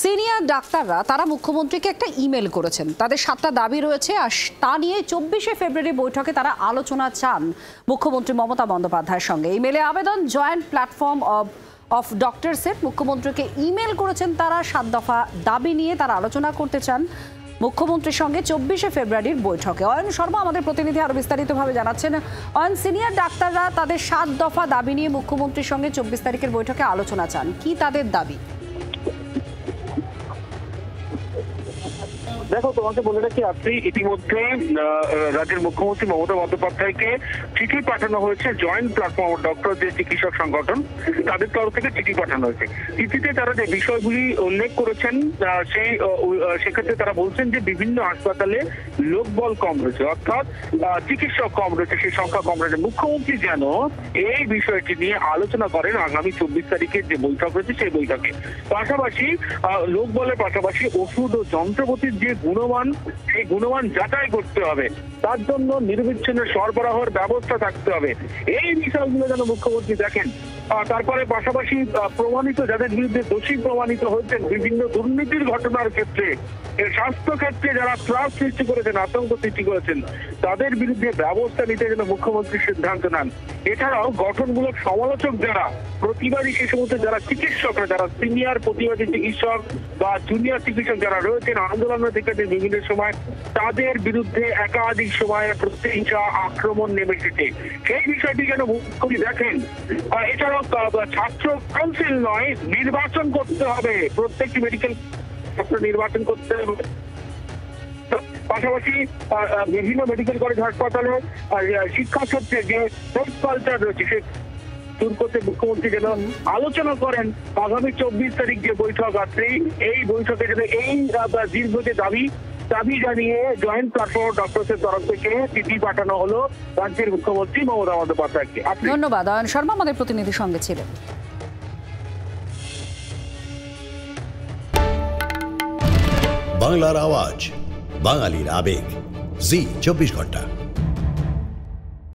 Senior ডাক্তাররা তারা মুখ্যমন্ত্রীকে একটা ইমেল করেছেন। তাদের 7টা দাবি রয়েছে, আর তা নিয়ে 24শে ফেব্রুয়ারি বৈঠকে তারা আলোচনা চান মুখ্যমন্ত্রী মমতা বন্দ্যোপাধ্যায়ের সঙ্গে। ইমেলে আবেদন জয়েন্ট প্ল্যাটফর্ম অফ ডক্টরসের। মুখ্যমন্ত্রীকে ইমেল করেছেন তারা, 7 দফা দাবি নিয়ে তারা আলোচনা করতে চান মুখ্যমন্ত্রীর সঙ্গে 24শে ফেব্রুয়ারির বৈঠকে। অয়ন শর্মা আমাদের প্রতিনিধি আরো বিস্তারিতভাবে জানাচ্ছেন। অয়ন, সিনিয়র ডাক্তাররা তাদের 7 দফা দাবি নিয়ে মুখ্যমন্ত্রীর সঙ্গে 24 তারিখের বৈঠকে আলোচনা চান। কি তাদের দাবি? দেখো, তোমাকে বলে রাখি, আজকে ইতিমধ্যে রাজ্যের মুখ্যমন্ত্রী মমতা বন্দ্যোপাধ্যায়কে চিঠি পাঠানো হয়েছে। জয়েন্ট প্ল্যাটফর্ম ডক্টর যে চিকিৎসক সংগঠন, তাদের তরফ থেকে চিঠি পাঠানো হয়েছে। চিঠিতে তারা যে বিষয়গুলি উল্লেখ করেছেন সেক্ষেত্রে তারা বলছেন যে বিভিন্ন হাসপাতালে লোকবল কম রয়েছে, অর্থাৎ চিকিৎসক কম রয়েছে, সেই সংখ্যা কম রয়েছে। মুখ্যমন্ত্রী যেন এই বিষয়টি নিয়ে আলোচনা করেন আগামী 24 তারিখের যে বৈঠক রয়েছে সেই বৈঠকে। পাশাপাশি লোকবলের পাশাপাশি ওষুধ ও যন্ত্রপাতির যে গুণমান, সেই গুণমান যাচাই করতে হবে, তার জন্য নিরবিচ্ছিন্ন সরবরাহের ব্যবস্থা থাকতে হবে। এই বিষয়গুলো যেন মুখ্যমন্ত্রী দেখেন। তারপরে পাশাপাশি প্রমাণিত, যাদের বিরুদ্ধে দোষী প্রমাণিত হয়েছেন বিভিন্ন দুর্নীতির ঘটনার ক্ষেত্রে, স্বাস্থ্য ক্ষেত্রে যারা ত্রাস সৃষ্টি করেছেন, আতঙ্ক সৃষ্টি করেছেন, তাদের বিরুদ্ধে ব্যবস্থা নিতে যেন মুখ্যমন্ত্রী সিদ্ধান্ত নেন। এছাড়াও গঠনমূলক সমালোচক যারা, প্রতিবাদী সে সমস্ত যারা চিকিৎসকরা, যারা সিনিয়র প্রতিবাদী চিকিৎসক বা জুনিয়র চিকিৎসক যারা রয়েছেন আন্দোলনের থেকে বিভিন্ন সময়, তাদের বিরুদ্ধে একাধিক সময়ে প্রতিহিংসা আক্রমণ নেমে এসেছে। সেই বিষয়টি যেন মুখ্যমন্ত্রী দেখেন। এছাড়াও ছাত্র কাউন্সিল নয়, নির্বাচন করতে হবে, প্রত্যেকটি মেডিকেল নির্বাচন করতে হবে। পাশাপাশি বিভিন্ন মেডিকেল কলেজ হাসপাতালে শিক্ষা ক্ষেত্রে যে হেলথ কালচার রয়েছে সে দূর করতে মুখ্যমন্ত্রী যেন আলোচনা করেন। আগামী 24 তারিখ যে বৈঠক আছে, এই বৈঠকে যেন এই দীর্ঘ যে দাবি জানিয়ে জয়েন্ট প্ল্যাটফর্ম ডক্টরসের তরফ থেকে চিঠি পাঠানো হলো রাজ্যের মুখ্যমন্ত্রী মমতা বন্দ্যোপাধ্যায়কে। ধন্যবাদ। অয়ন শর্মা আমাদের প্রতিনিধির সঙ্গে ছিলেন। বাংলার আওয়াজ, বাঙালির আবেগ, জি 24 ঘন্টা।